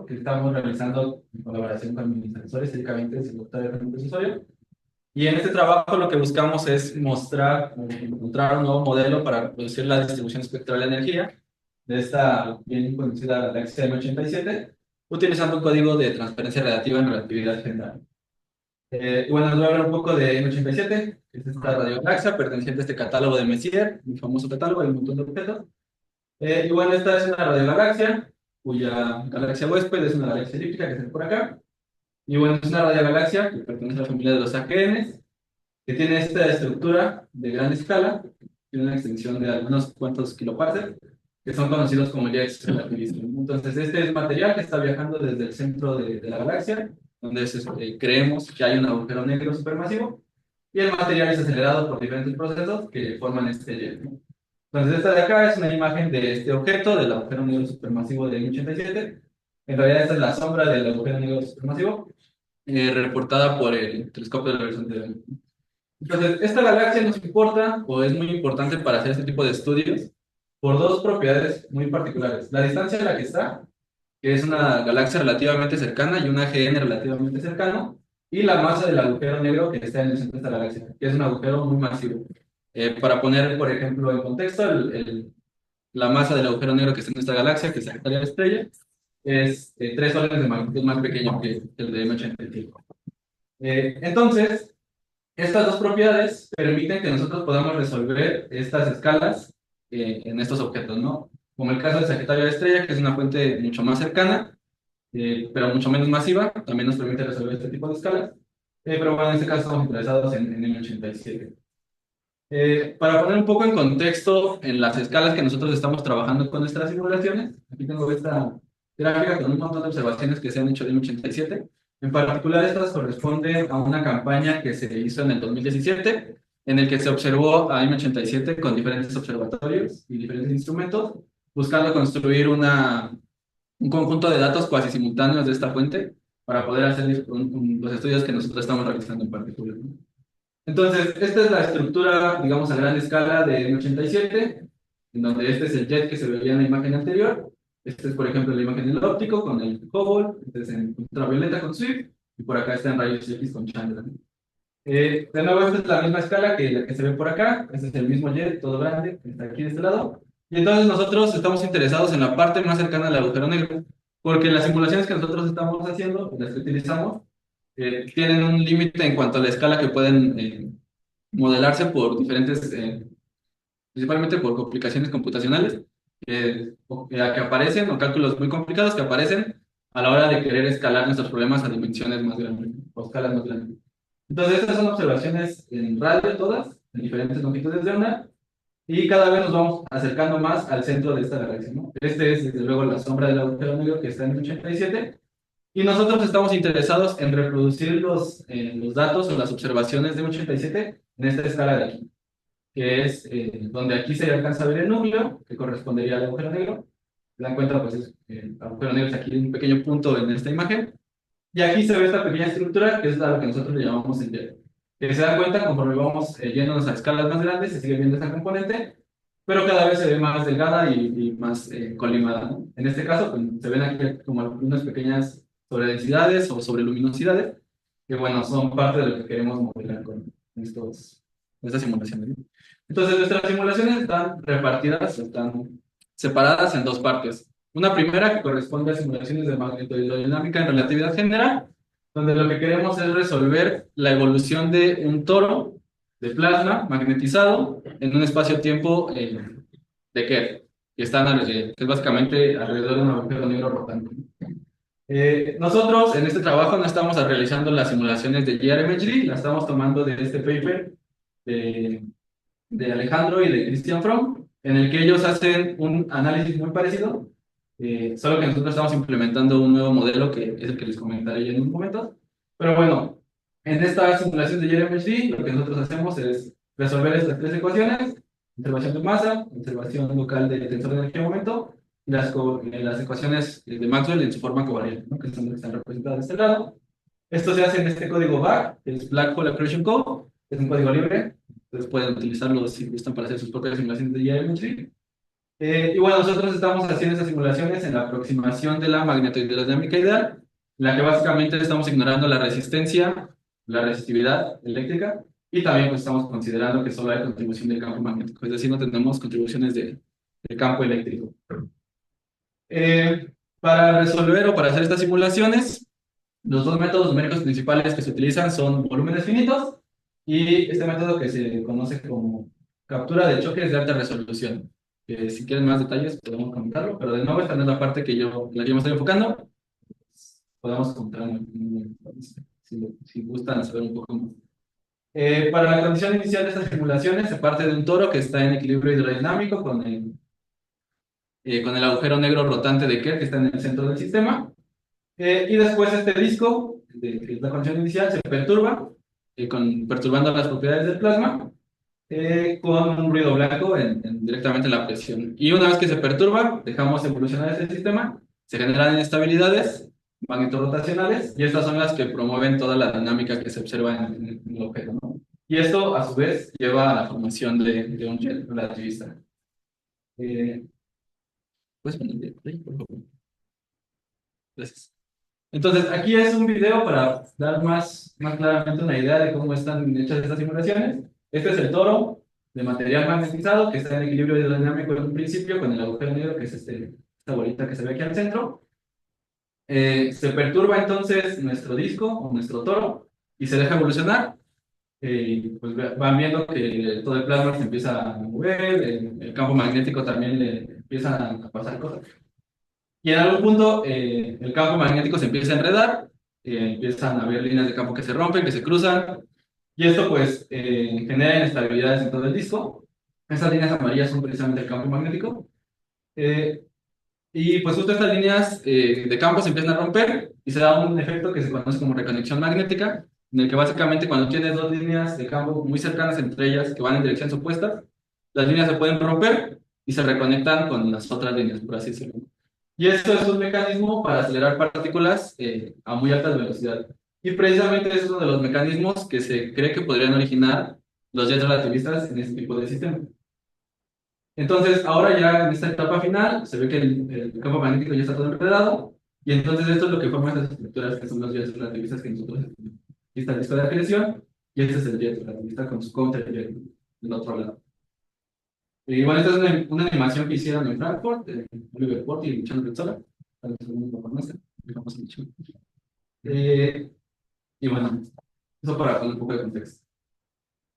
proyecto que estamos realizando en colaboración con mis asesores, técnicamente el doctor Ernesto Osorio. Y en este trabajo lo que buscamos es mostrar, encontrar un nuevo modelo para producir la distribución espectral de energía de esta bien conocida galaxia M87, utilizando un código de transferencia relativa en relatividad general. Bueno, les voy a hablar un poco de M87, que es esta radiogalaxia perteneciente a este catálogo de Messier, un famoso catálogo de un montón de objetos. Y bueno, esta es una radiogalaxia, cuya galaxia huésped es una galaxia elíptica que está por acá. Y bueno, es una radiogalaxia que pertenece a la familia de los AGNs, que tiene esta estructura de gran escala, tiene una extensión de algunos cuantos kiloparsecs, que son conocidos como jets relativistas. Entonces, este es material que está viajando desde el centro de la galaxia, donde creemos que hay un agujero negro supermasivo, y el material es acelerado por diferentes procesos que forman este jet, ¿no? Entonces, esta de acá es una imagen de este objeto, del agujero negro supermasivo de M87. En realidad, esta es la sombra del agujero negro supermasivo, reportada por el telescopio del horizonte de la Luna. Entonces, esta galaxia nos importa o es muy importante para hacer este tipo de estudios por dos propiedades muy particulares. La distancia a la que está, que es una galaxia relativamente cercana y un AGN relativamente cercano, y la masa del agujero negro que está en el centro de esta galaxia, que es un agujero muy masivo. Para poner, por ejemplo, en contexto, la masa del agujero negro que está en esta galaxia, que es Sagitaria Estrella, es 3 órdenes de magnitud más pequeño que el de M85. Entonces, estas dos propiedades permiten que nosotros podamos resolver estas escalas en estos objetos, ¿no? Como el caso de Sagitario de Estrella, que es una fuente mucho más cercana, pero mucho menos masiva, también nos permite resolver este tipo de escalas. Pero bueno, en este caso estamos interesados en el 87. Para poner un poco en contexto en las escalas que nosotros estamos trabajando con nuestras simulaciones, aquí tengo esta gráfica con un montón de observaciones que se han hecho del 87. En particular, estas corresponden a una campaña que se hizo en el 2017, en el que se observó a M87 con diferentes observatorios y diferentes instrumentos, buscando construir un conjunto de datos cuasi simultáneos de esta fuente para poder hacer los estudios que nosotros estamos realizando en particular, ¿no? Entonces, esta es la estructura, digamos, a gran escala de M87, en donde este es el jet que se veía en la imagen anterior. Este es, por ejemplo, la imagen del óptico con el Hubble, este es en ultravioleta con Swift, y por acá está en rayos X con Chandra, ¿no? De nuevo, esta es la misma escala que la que se ve por acá. Este es el mismo jet, todo grande, que está aquí de este lado. Y entonces nosotros estamos interesados en la parte más cercana al agujero negro, porque las simulaciones que nosotros estamos haciendo, las que utilizamos, tienen un límite en cuanto a la escala que pueden modelarse por diferentes, principalmente por complicaciones computacionales que aparecen, o cálculos muy complicados que aparecen a la hora de querer escalar nuestros problemas a dimensiones más grandes, o escalas más grandes. Entonces, estas son observaciones en radio todas, en diferentes longitudes de onda, y cada vez nos vamos acercando más al centro de esta galaxia, ¿no? Este es, desde luego, la sombra del agujero negro que está en el 87, y nosotros estamos interesados en reproducir los datos o las observaciones de 87 en esta escala de aquí, que es donde aquí se alcanza a ver el núcleo, que correspondería al agujero negro. Se dan cuenta, pues el agujero negro es aquí un pequeño punto en esta imagen. Y aquí se ve esta pequeña estructura, que es a lo que nosotros le llamamos el jet. Que se dan cuenta, conforme vamos yéndonos a escalas más grandes, se sigue viendo esta componente, pero cada vez se ve más delgada y más colimada, ¿no? En este caso, pues, se ven aquí como algunas pequeñas sobredensidades o sobreluminosidades, que bueno, son parte de lo que queremos modelar con estas simulaciones, ¿no? Entonces, nuestras simulaciones están repartidas, están separadas en dos partes. Una primera que corresponde a simulaciones de magnetohidrodinámica en relatividad general, donde lo que queremos es resolver la evolución de un toro de plasma magnetizado en un espacio-tiempo de Kerr, que es básicamente alrededor de un agujero negro rotante. Nosotros en este trabajo no estamos realizando las simulaciones de GRMHD, las estamos tomando de este paper de, de Alejandro y de Christian Fromm, en el que ellos hacen un análisis muy parecido, solo que nosotros estamos implementando un nuevo modelo que es el que les comentaré en un momento. Pero bueno, en esta simulación de GRMHD, lo que nosotros hacemos es resolver estas tres ecuaciones: conservación de masa, conservación local de tensor de energía y momento, y las ecuaciones de Maxwell en su forma covariante, ¿no? Que son las que están representadas de este lado. Esto se hace en este código BAC, que es Black Hole Accretion Code, que es un código libre. Entonces pueden utilizarlo si gustan para hacer sus propias simulaciones de GRMHD. Y bueno, nosotros estamos haciendo esas simulaciones en la aproximación de la magnetohidrodinámica ideal, en la que básicamente estamos ignorando la resistencia, la resistividad eléctrica, y también pues, estamos considerando que solo hay contribución del campo magnético, es decir, no tenemos contribuciones del campo eléctrico. Para resolver o para hacer estas simulaciones, los dos métodos numéricos principales que se utilizan son volúmenes finitos y este método que se conoce como captura de choques de alta resolución. Si quieren más detalles podemos comentarlo, pero de nuevo esta no es la parte en la que yo me estoy enfocando. Podemos comentar si gustan saber un poco más. Para la condición inicial de estas simulaciones se parte de un toro que está en equilibrio hidrodinámico con el agujero negro rotante de Kerr que está en el centro del sistema. Y después este disco, que es la condición inicial, se perturba, perturbando las propiedades del plasma con un ruido blanco directamente en la presión. Y una vez que se perturba, dejamos evolucionar este sistema, se generan inestabilidades magnetorrotacionales y estas son las que promueven toda la dinámica que se observa en el objeto, ¿no? Y esto, a su vez, lleva a la formación de un jet relativista. Eh, ¿Puedes ponerle play, por favor? Gracias. Entonces, aquí es un video para dar más claramente una idea de cómo están hechas estas simulaciones. Este es el toro de material magnetizado que está en equilibrio hidrodinámico en un principio con el agujero negro, que es esta bolita que se ve aquí al centro. Se perturba entonces nuestro disco o nuestro toro y se deja evolucionar. Pues van viendo que todo el plasma se empieza a mover, el campo magnético también le empiezan a pasar cosas. Y en algún punto el campo magnético se empieza a enredar, empiezan a haber líneas de campo que se rompen, que se cruzan, y esto pues genera inestabilidades en todo el disco. Estas líneas amarillas son precisamente el campo magnético. eh, y pues justo estas líneas de campo se empiezan a romper y se da un efecto que se conoce como reconexión magnética, en el que básicamente cuando tienes dos líneas de campo muy cercanas entre ellas que van en direcciones opuestas, las líneas se pueden romper y se reconectan con las otras líneas, por así decirlo. Y esto es un mecanismo para acelerar partículas a muy alta velocidad. Y precisamente es uno de los mecanismos que se cree que podrían originar los jets relativistas en este tipo de sistema. Entonces, ahora ya en esta etapa final, se ve que el campo magnético ya está todo enredado, y entonces esto es lo que forma estas estructuras que son los jets relativistas que nosotros aquí está el disco de acreción, y este es el jet relativista con su counterjet del otro lado. Y bueno, esta es una animación que hicieron en Frankfurt, Oliver Port y Luciano Bezzola, para que lo conozcan, digamos mucho. Y bueno, eso para poner un poco de contexto.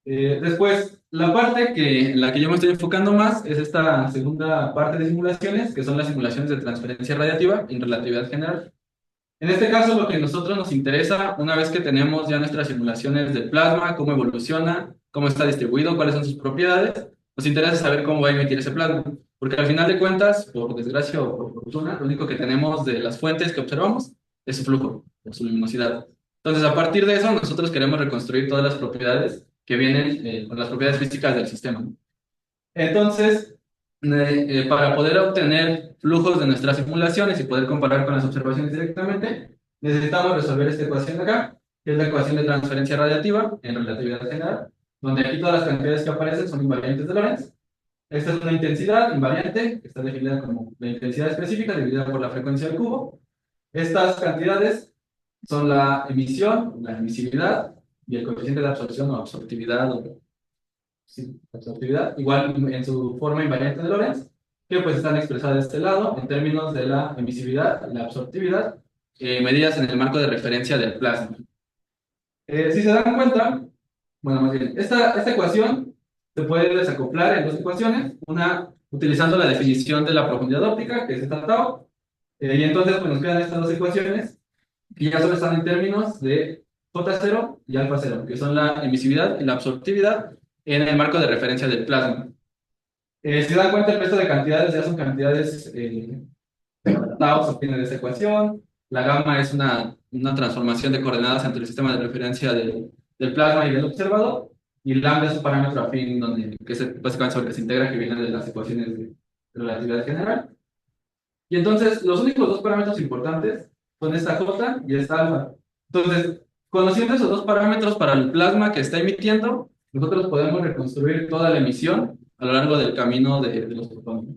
Después, la parte en la que yo me estoy enfocando más es esta segunda parte de simulaciones, que son las simulaciones de transferencia radiativa en relatividad general. En este caso, lo que a nosotros nos interesa, una vez que tenemos ya nuestras simulaciones del plasma, cómo evoluciona, cómo está distribuido, cuáles son sus propiedades, nos interesa saber cómo va a emitir ese plasma. Porque al final de cuentas, por desgracia o por fortuna, lo único que tenemos de las fuentes que observamos es su flujo, o su luminosidad. Entonces, a partir de eso, nosotros queremos reconstruir todas las propiedades que vienen con las propiedades físicas del sistema. Entonces, para poder obtener flujos de nuestras simulaciones y poder comparar con las observaciones directamente, necesitamos resolver esta ecuación de acá, que es la ecuación de transferencia radiativa en relatividad general, donde aquí todas las cantidades que aparecen son invariantes de Lorentz. Esta es una intensidad invariante, que está definida como la intensidad específica dividida por la frecuencia al cubo. Estas cantidades son la emisión, la emisividad y el coeficiente de absorción o absortividad sí, absortividad, igual en su forma invariante de Lorentz, que pues están expresadas de este lado en términos de la emisividad y la absortividad, medidas en el marco de referencia del plasma. Si se dan cuenta, bueno, más bien, esta ecuación se puede desacoplar en dos ecuaciones, una utilizando la definición de la profundidad óptica, que es esta tau, y entonces pues nos quedan estas dos ecuaciones, que ya solo están en términos de J0 y alfa 0, que son la emisividad y la absortividad en el marco de referencia del plasma. Si se dan cuenta, el resto de cantidades ya son cantidades tau se obtiene de esta ecuación, la gamma es una transformación de coordenadas entre el sistema de referencia del plasma y del observador, y lambda es un parámetro afín que es básicamente sobre que se integra, que viene de las ecuaciones de relatividad general. Y entonces, los únicos dos parámetros importantes son esta J y esta alfa. Entonces, conociendo esos dos parámetros para el plasma que está emitiendo, nosotros podemos reconstruir toda la emisión a lo largo del camino de los fotones.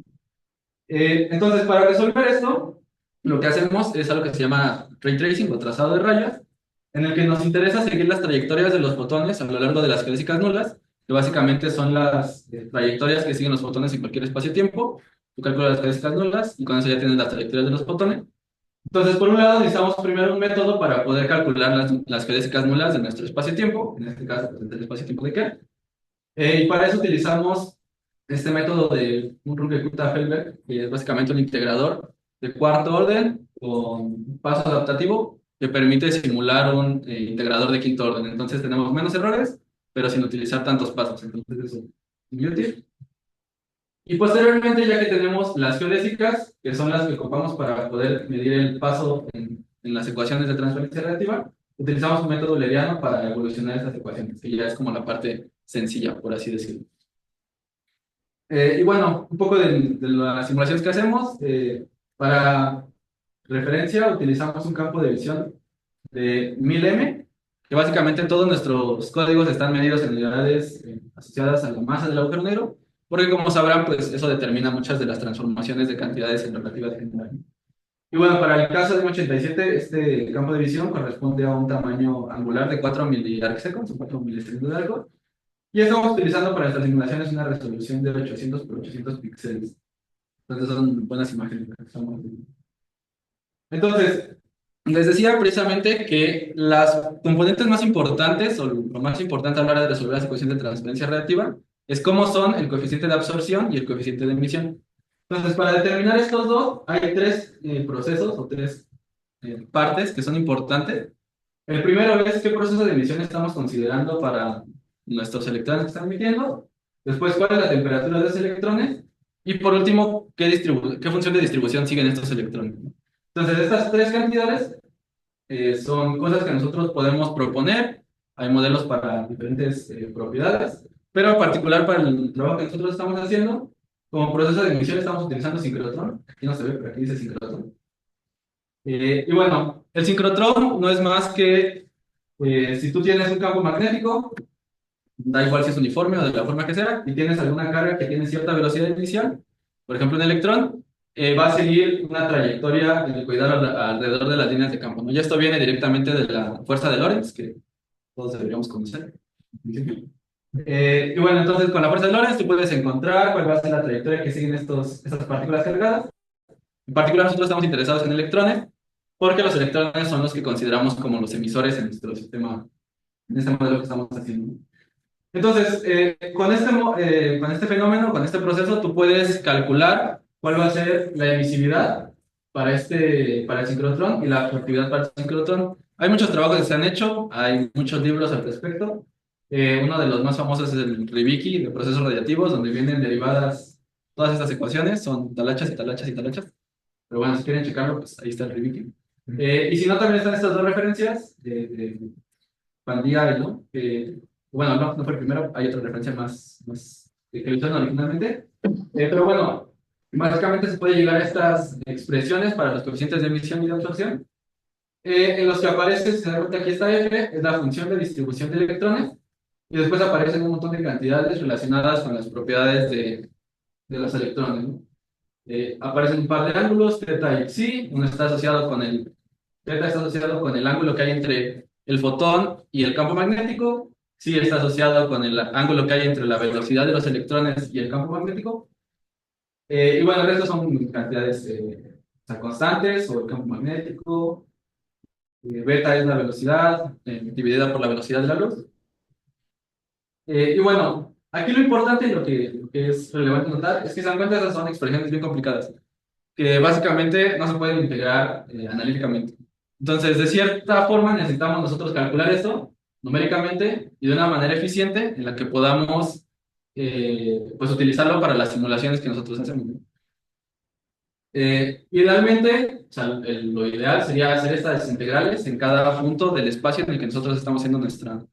Entonces, para resolver esto, lo que hacemos es algo que se llama ray tracing o trazado de rayas, en el que nos interesa seguir las trayectorias de los fotones a lo largo de las geodésicas nulas, que básicamente son las trayectorias que siguen los fotones en cualquier espacio-tiempo. Tú calculas las geodésicas nulas y con eso ya tienes las trayectorias de los fotones. Entonces, por un lado, necesitamos primero un método para poder calcular las geodésicas nulas de nuestro espacio-tiempo, en este caso, pues, del espacio-tiempo de Kerr. Y para eso utilizamos este método de un Runge-Kutta-Feldberg, que es básicamente un integrador de cuarto orden con paso adaptativo que permite simular un integrador de quinto orden. Entonces tenemos menos errores, pero sin utilizar tantos pasos. Entonces eso es muy útil. Y posteriormente, ya que tenemos las geodésicas, que son las que ocupamos para poder medir el paso en las ecuaciones de transferencia relativa, utilizamos un método euleriano para evolucionar estas ecuaciones, que ya es como la parte sencilla, por así decirlo. Y bueno, un poco de las simulaciones que hacemos. Para referencia, utilizamos un campo de visión de 1000M, que básicamente todos nuestros códigos están medidos en unidades asociadas a la masa del agujero negro, porque como sabrán, pues eso determina muchas de las transformaciones de cantidades en relatividad general. Y bueno, para el caso de M87, este campo de visión corresponde a un tamaño angular de 4 miliarcseconds, o 4 milisegundos de arco, y estamos utilizando para nuestras simulaciones una resolución de 800 por 800 píxeles. Entonces son buenas imágenes. Entonces, les decía precisamente que las componentes más importantes, o lo más importante a la hora de resolver las ecuaciones de transferencia relativa, es cómo son el coeficiente de absorción y el coeficiente de emisión. Entonces, para determinar estos dos, hay tres procesos o tres partes que son importantes. El primero es qué proceso de emisión estamos considerando para nuestros electrones que están emitiendo. Después, cuál es la temperatura de esos electrones. Y por último, qué función de distribución siguen estos electrones. Entonces, estas tres cantidades son cosas que nosotros podemos proponer. Hay modelos para diferentes propiedades, pero en particular para el trabajo que nosotros estamos haciendo, como proceso de emisión estamos utilizando sincrotrón. Aquí no se ve, pero aquí dice sincrotrón. Y bueno, el sincrotrón no es más que si tú tienes un campo magnético, da igual si es uniforme o de la forma que sea, y tienes alguna carga que tiene cierta velocidad inicial, por ejemplo un electrón, va a seguir una trayectoria en el cuidado alrededor de las líneas de campo, ¿no? Y esto viene directamente de la fuerza de Lorentz, que todos deberíamos conocer. Y bueno, entonces con la fuerza de Lorentz tú puedes encontrar cuál va a ser la trayectoria que siguen estas partículas cargadas. En particular, nosotros estamos interesados en electrones, porque los electrones son los que consideramos como los emisores en nuestro sistema, en este modelo que estamos haciendo. Entonces, con este fenómeno, con este proceso, tú puedes calcular cuál va a ser la emisividad para el sincrotrón y la absortividad para el sincrotrón. Hay muchos trabajos que se han hecho, hay muchos libros al respecto. Uno de los más famosos es el Rybicki de procesos radiativos, donde vienen derivadas todas estas ecuaciones, son talachas y talachas y talachas. Pero bueno, si quieren checarlo, pues ahí está el Rybicki. Y si no, también están estas dos referencias de Pandía y ¿no? Bueno, no fue el primero, hay otra referencia más que lo usaron originalmente. Pero bueno, básicamente se puede llegar a estas expresiones para los coeficientes de emisión y de absorción, en los que aparece, si se dan cuenta, aquí está F, es la función de distribución de electrones, y después aparecen un montón de cantidades relacionadas con las propiedades de los electrones, ¿no? Aparecen un par de ángulos, θ y psi, uno está asociado con el, θ está asociado con el ángulo que hay entre el fotón y el campo magnético, psi está asociado con el ángulo que hay entre la velocidad de los electrones y el campo magnético, y bueno, el resto son cantidades o sea, constantes o el campo magnético, beta es la velocidad dividida por la velocidad de la luz. Y bueno, aquí lo importante y lo que es relevante notar es que se dan cuenta esas son expresiones bien complicadas, que básicamente no se pueden integrar analíticamente. Entonces, de cierta forma, necesitamos nosotros calcular esto numéricamente y de una manera eficiente en la que podamos pues utilizarlo para las simulaciones que nosotros hacemos, ¿no? Idealmente, o sea, lo ideal sería hacer estas integrales en cada punto del espacio en el que nosotros estamos haciendo nuestra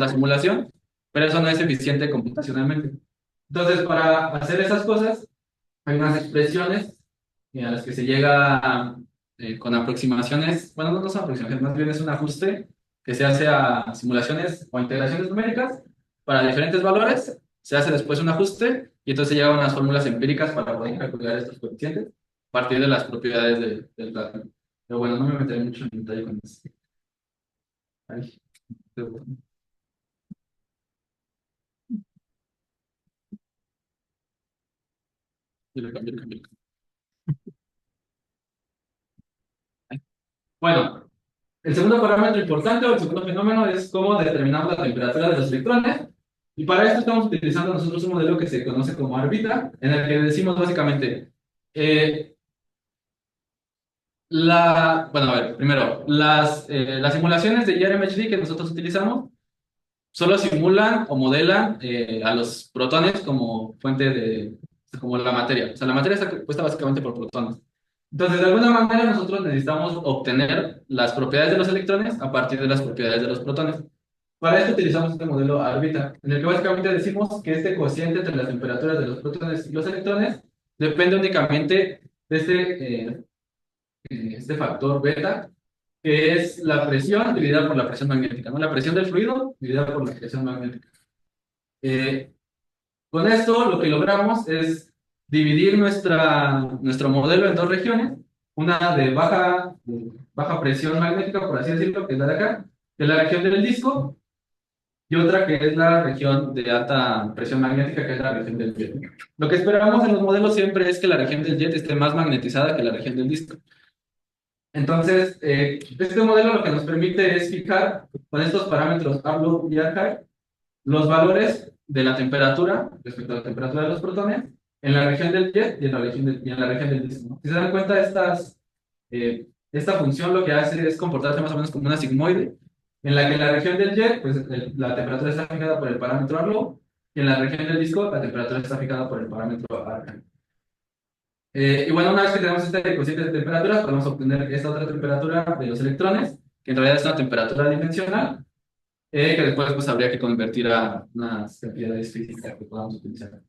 simulación, pero eso no es eficiente computacionalmente. Entonces, para hacer esas cosas, hay unas expresiones a las que se llega con aproximaciones, bueno, no son aproximaciones, más bien es un ajuste que se hace a simulaciones o integraciones numéricas para diferentes valores, se hace después un ajuste y entonces llegan unas fórmulas empíricas para poder calcular estos coeficientes a partir de las propiedades del plasma. Pero bueno, no me meteré mucho en detalle con eso. Ay, pero- yo le cambio, le cambio, le cambio. Bueno, el segundo parámetro importante o el segundo fenómeno es cómo determinamos la temperatura de los electrones. Y para esto estamos utilizando nosotros un modelo que se conoce como órbita, en el que decimos básicamente, eh, bueno, a ver, primero, las simulaciones de IRMHD que nosotros utilizamos solo simulan o modelan a los protones como fuente como la materia. O sea, la materia está compuesta básicamente por protones. Entonces, de alguna manera, nosotros necesitamos obtener las propiedades de los electrones a partir de las propiedades de los protones. Para esto utilizamos este modelo órbita, en el que básicamente decimos que este cociente entre las temperaturas de los protones y los electrones depende únicamente de este factor beta, que es la presión dividida por la presión magnética, ¿no? La presión del fluido dividida por la presión magnética. Eh, con esto lo que logramos es dividir nuestro modelo en dos regiones, una de baja presión magnética, por así decirlo, que es la de acá, que es la región del disco, y otra que es la región de alta presión magnética, que es la región del jet. Lo que esperamos en los modelos siempre es que la región del jet esté más magnetizada que la región del disco. Entonces, este modelo lo que nos permite es fijar con estos parámetros Abloh y Archive los valores de la temperatura respecto a la temperatura de los protones en la región del jet y en la región del disco, ¿no? Si se dan cuenta, esta función lo que hace es comportarse más o menos como una sigmoide, en la que en la región del jet pues, la temperatura está fijada por el parámetro Abloh, y en la región del disco la temperatura está fijada por el parámetro Archive. Y bueno, una vez que tenemos este cociente de temperaturas, podemos obtener esta otra temperatura de los electrones, que en realidad es una temperatura dimensional, que después pues, habría que convertir a unas cantidades físicas que podamos utilizar.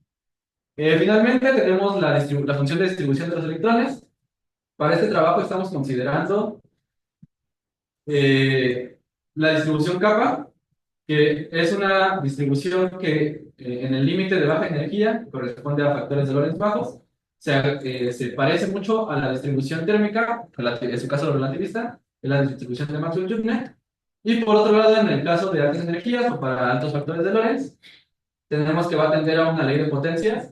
Finalmente, tenemos la función de distribución de los electrones. Para este trabajo estamos considerando la distribución kappa, que es una distribución que en el límite de baja energía corresponde a factores de Lorentz bajos. Se parece mucho a la distribución térmica, en su caso relativista, es la distribución de Maxwell-Joubnet. Y por otro lado, en el caso de altas energías o para altos factores de Lorentz, tenemos que va a tender a una ley de potencias,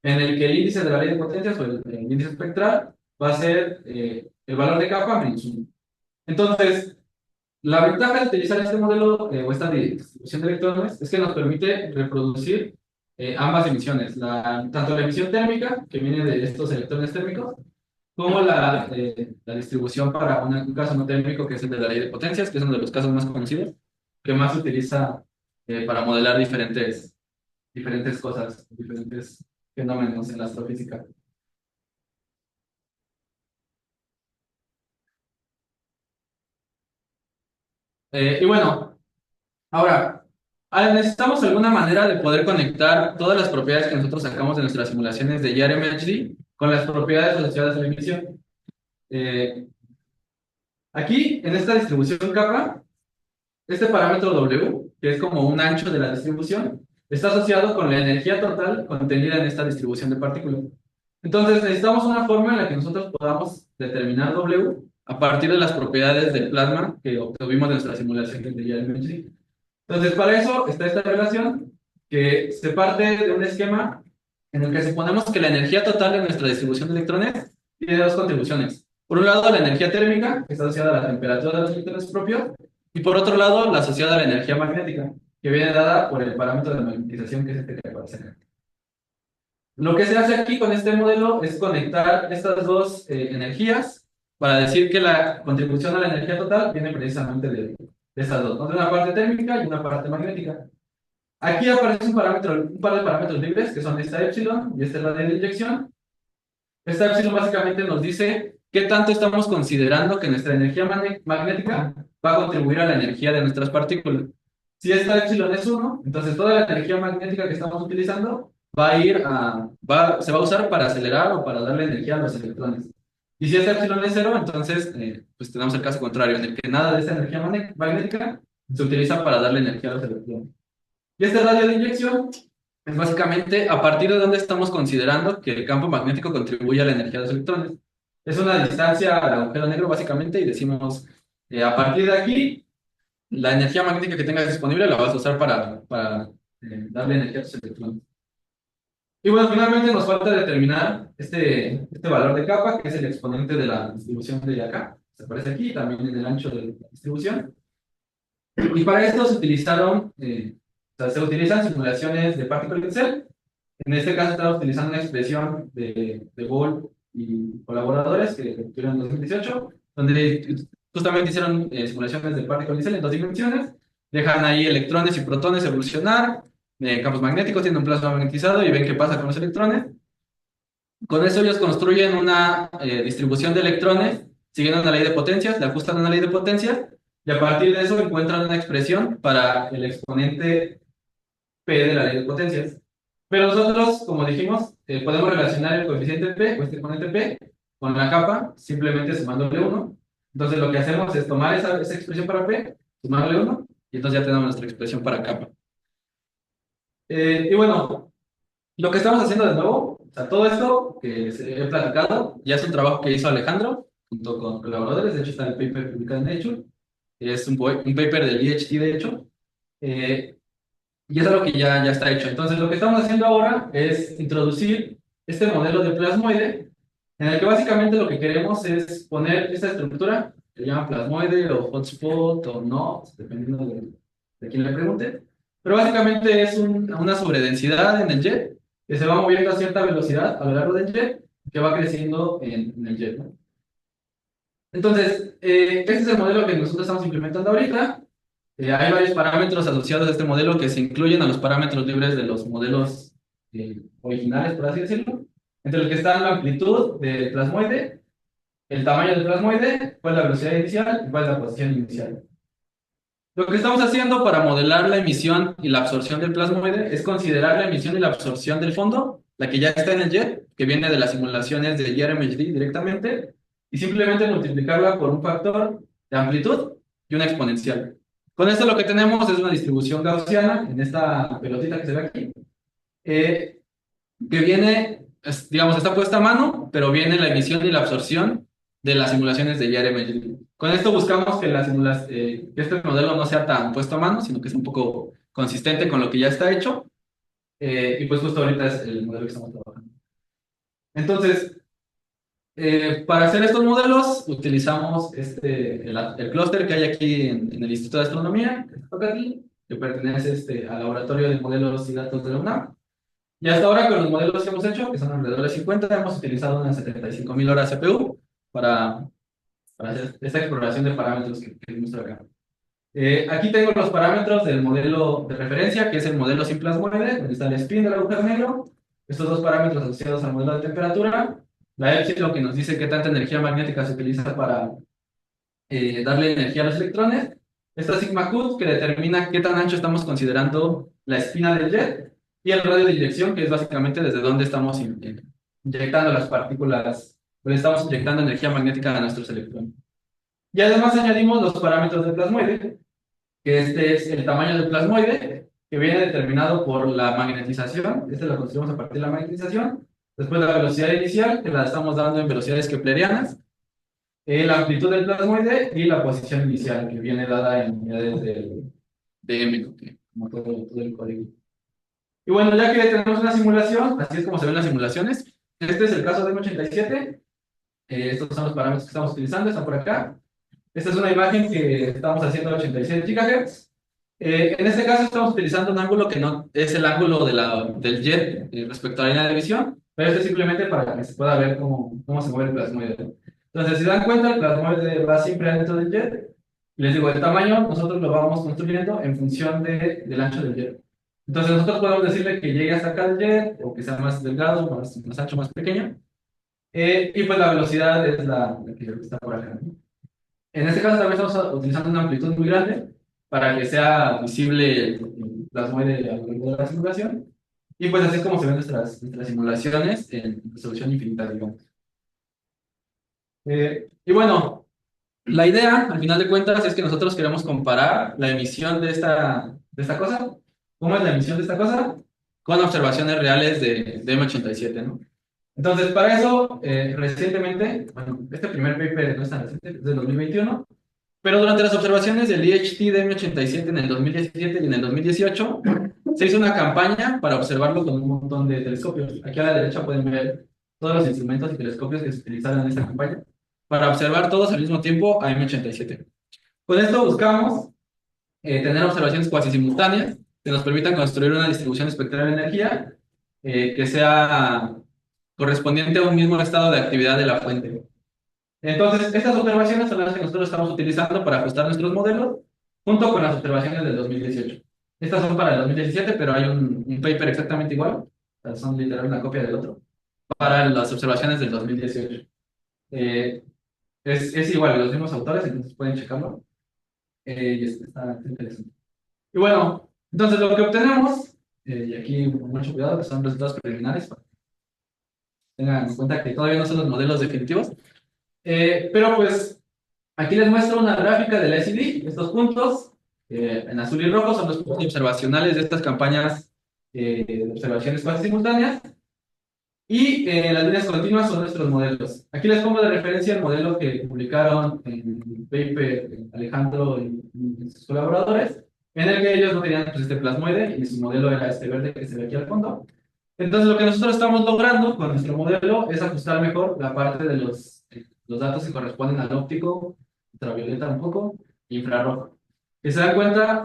en el que el índice de la ley de potencias o el índice espectral va a ser el valor de kappa menos 1. Entonces, la ventaja de utilizar este modelo o esta distribución de electrones es que nos permite reproducir ambas emisiones, tanto la emisión térmica, que viene de estos electrones térmicos, como la distribución para un caso no térmico, que es el de la ley de potencias, que es uno de los casos más conocidos, que más se utiliza para modelar diferentes cosas, diferentes fenómenos en la astrofísica. Y bueno, ahora, necesitamos alguna manera de poder conectar todas las propiedades que nosotros sacamos de nuestras simulaciones de IRMHD con las propiedades asociadas a la emisión. Eh, Aquí, en esta distribución kappa, este parámetro W, que es como un ancho de la distribución, está asociado con la energía total contenida en esta distribución de partículas. Entonces, necesitamos una forma en la que nosotros podamos determinar W a partir de las propiedades del plasma que obtuvimos de nuestra simulación de IRMHD. Entonces, para eso está esta relación que se parte de un esquema en el que suponemos que la energía total de nuestra distribución de electrones tiene dos contribuciones. Por un lado, la energía térmica, que está asociada a la temperatura de los electrones propios, y por otro lado, la asociada a la energía magnética, que viene dada por el parámetro de magnetización, que es este que aparece acá. Lo que se hace aquí con este modelo es conectar estas dos energías para decir que la contribución a la energía total viene precisamente de estas dos, ¿no? De una parte térmica y una parte magnética. Aquí aparece un par de parámetros libres, que son esta epsilon y este radio de inyección. Esta epsilon básicamente nos dice qué tanto estamos considerando que nuestra energía magnética va a contribuir a la energía de nuestras partículas. Si esta epsilon es 1, entonces toda la energía magnética que estamos utilizando se va a usar para acelerar o para darle energía a los electrones. Y si esta epsilon es 0, entonces pues tenemos el caso contrario, en el que nada de esta energía magnética se utiliza para darle energía a los electrones. Y este radio de inyección es básicamente a partir de donde estamos considerando que el campo magnético contribuye a la energía de los electrones. Es una distancia al agujero negro, básicamente, y decimos, a partir de aquí, la energía magnética que tengas disponible la vas a usar para darle energía a tus electrones. Y bueno, finalmente nos falta determinar este valor de capa, que es el exponente de la distribución de acá. Se aparece aquí, también en el ancho de la distribución. Y para esto se utilizaron, o sea, se utilizan simulaciones de particle Excel. En este caso estamos utilizando una expresión de Ball y colaboradores que tuvieron en 2018, donde justamente hicieron simulaciones de particle Excel en 2 dimensiones. Dejan ahí electrones y protones evolucionar, campos magnéticos, tienen un plasma magnetizado y ven qué pasa con los electrones. Con eso ellos construyen una distribución de electrones siguiendo una ley de potencias, le ajustan una ley de potencias y a partir de eso encuentran una expresión para el exponente P de la ley de potencias. Pero nosotros, como dijimos, podemos relacionar el coeficiente P o este exponente P con la capa simplemente sumándole 1. Entonces lo que hacemos es tomar esa expresión para P, sumarle 1 y entonces ya tenemos nuestra expresión para capa. Y bueno, lo que estamos haciendo de nuevo, o sea, todo esto que he platicado, ya es un trabajo que hizo Alejandro junto con colaboradores. De hecho, está el paper publicado en Nature. Es un paper del PhD, de hecho. eh, y es algo que ya está hecho. Entonces, lo que estamos haciendo ahora es introducir este modelo de plasmoide, en el que básicamente lo que queremos es poner esta estructura, que se llama plasmoide o hotspot o no, dependiendo de quién le pregunte. Pero básicamente es una sobredensidad en el jet que se va moviendo a cierta velocidad a lo largo del jet, que va creciendo en el jet, ¿no? Entonces, este es el modelo que nosotros estamos implementando ahorita. Hay varios parámetros asociados a este modelo que se incluyen a los parámetros libres de los modelos originales, por así decirlo, entre los que están la amplitud del plasmoide, el tamaño del plasmoide, cuál es la velocidad inicial y cuál es la posición inicial. Lo que estamos haciendo para modelar la emisión y la absorción del plasmoide es considerar la emisión y la absorción del fondo, la que ya está en el jet, que viene de las simulaciones de JRMHD directamente, y simplemente multiplicarla por un factor de amplitud y una exponencial. Con esto lo que tenemos es una distribución gaussiana en esta pelotita que se ve aquí, eh, que viene, digamos, está puesta a mano, pero viene la emisión y la absorción de las simulaciones de JRMG. Con esto buscamos que, que este modelo no sea tan puesto a mano, sino que es un poco consistente con lo que ya está hecho. Y pues justo ahorita es el modelo que estamos trabajando. Entonces, para hacer estos modelos utilizamos el clúster que hay aquí en el Instituto de Astronomía, que está aquí, que pertenece al Laboratorio de Modelos y Datos de la UNAM. Y hasta ahora con los modelos que hemos hecho, que son alrededor de 50, hemos utilizado unas 75.000 horas CPU para hacer esta exploración de parámetros que muestro acá. Aquí tengo los parámetros del modelo de referencia, que es el modelo sin plasmoide, donde está el spin del agujero negro, estos dos parámetros asociados al modelo de temperatura, la epsilon que nos dice qué tanta energía magnética se utiliza para darle energía a los electrones, esta sigma q que determina qué tan ancho estamos considerando la espina del jet, y el radio de inyección, que es básicamente desde dónde estamos inyectando las partículas, donde estamos inyectando energía magnética a nuestros electrones. Y además añadimos los parámetros del plasmoide, que este es el tamaño del plasmoide, que viene determinado por la magnetización. Este lo construimos a partir de la magnetización. Después la velocidad inicial, que la estamos dando en velocidades keplerianas, la amplitud del plasmoide y la posición inicial, que viene dada en unidades de m, como todo el código. Y bueno, ya que tenemos una simulación, así es como se ven las simulaciones. Este es el caso de M87. Estos son los parámetros que estamos utilizando, están por acá. Esta es una imagen que estamos haciendo a 86 GHz. En este caso estamos utilizando un ángulo que no es el ángulo del jet respecto a la línea de visión, pero este es simplemente para que se pueda ver cómo se mueve el plasmoide. Entonces, si dan cuenta, el plasmoide va siempre adentro del jet. Les digo, el tamaño nosotros lo vamos construyendo en función del ancho del jet. Entonces, nosotros podemos decirle que llegue hasta acá el jet, o que sea más delgado, más ancho, más pequeño. Y pues la velocidad es la que está por acá, ¿no? En este caso también estamos utilizando una amplitud muy grande para que sea visible el plasmoide a lo largo de la simulación. Y pues así es como se ven nuestras simulaciones en resolución infinita, digamos. Y bueno, la idea, al final de cuentas, es que nosotros queremos comparar la emisión de esta cosa. ¿Cómo es la emisión de esta cosa? con observaciones reales de M87, ¿no? Entonces, para eso, recientemente, bueno, este primer paper no es tan reciente, es del 2021, pero durante las observaciones del IHT de M87 en el 2017 y en el 2018, se hizo una campaña para observarlo con un montón de telescopios. Aquí a la derecha pueden ver todos los instrumentos y telescopios que se utilizaron en esta campaña para observar todos al mismo tiempo a M87. Con esto buscamos tener observaciones cuasi simultáneas que nos permitan construir una distribución espectral de energía que sea correspondiente a un mismo estado de actividad de la fuente. Entonces, estas observaciones son las que nosotros estamos utilizando para ajustar nuestros modelos junto con las observaciones del 2018. Estas son para el 2017, pero hay un paper exactamente igual, o sea, son literal una copia del otro, para las observaciones del 2018. Eh, es igual, los mismos autores, entonces pueden checarlo. Y está interesante. Y bueno, entonces lo que obtenemos, y aquí con mucho cuidado, que son resultados preliminares, para que tengan en cuenta que todavía no son los modelos definitivos, pero pues aquí les muestro una gráfica del SED. Estos puntos en azul y rojo son los puntos observacionales de estas campañas de observaciones cuasi simultáneas. Y las líneas continuas son nuestros modelos. Aquí les pongo de referencia el modelo que publicaron en el paper Alejandro y sus colaboradores, en el que ellos no tenían pues, este plasmoide y su modelo era este verde que se ve aquí al fondo. Entonces, lo que nosotros estamos logrando con nuestro modelo es ajustar mejor la parte de los datos que corresponden al óptico, ultravioleta un poco, infrarrojo. Que se dan cuenta,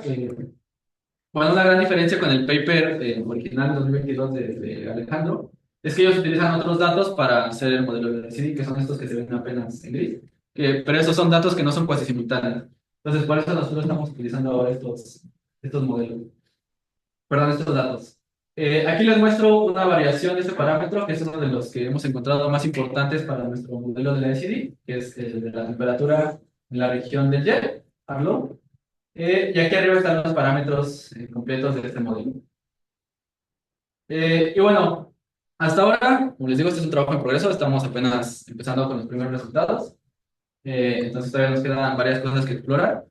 bueno, una gran diferencia con el paper original de 2022 de Alejandro es que ellos utilizan otros datos para hacer el modelo de LCD, que son estos que se ven apenas en gris, pero esos son datos que no son cuasi simultáneos. Entonces, por eso nosotros estamos utilizando ahora estos modelos, perdón, estos datos. Aquí les muestro una variación de este parámetro, que es uno de los que hemos encontrado más importantes para nuestro modelo de la LCD, que es el de la temperatura en la región del jet, hablo. Y aquí arriba están los parámetros completos de este modelo. Y bueno, hasta ahora, como les digo, este es un trabajo en progreso, estamos apenas empezando con los primeros resultados, entonces todavía nos quedan varias cosas que explorar,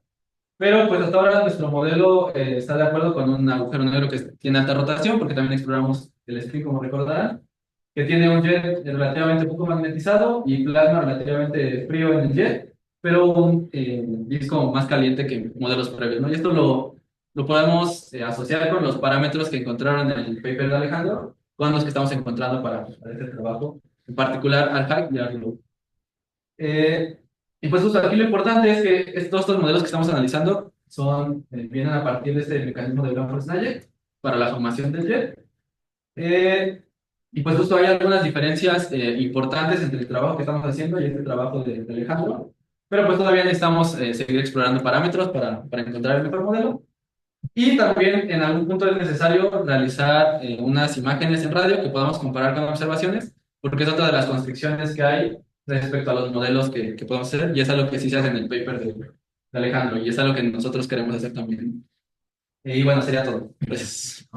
pero pues hasta ahora nuestro modelo está de acuerdo con un agujero negro que tiene alta rotación, porque también exploramos el spin, como recordarán, que tiene un jet relativamente poco magnetizado y plasma relativamente frío en el jet, pero un disco más caliente que modelos previos, ¿no? Y esto lo podemos asociar con los parámetros que encontraron en el paper de Alejandro, con los que estamos encontrando para este trabajo, en particular ARHAC y ARLO. Eh, y pues justo aquí lo importante es que todos estos modelos que estamos analizando vienen a partir de este mecanismo de Blanford-Snellier para la formación del jet. Eh, y pues justo hay algunas diferencias importantes entre el trabajo que estamos haciendo y este trabajo de Alejandro, pero pues todavía necesitamos seguir explorando parámetros para encontrar el mejor modelo. Y también en algún punto es necesario realizar unas imágenes en radio que podamos comparar con observaciones, porque es otra de las constricciones que hay respecto a los modelos que podemos hacer, y es algo que sí se hace en el paper de Alejandro, y es algo que nosotros queremos hacer también. Y bueno, sería todo. Gracias.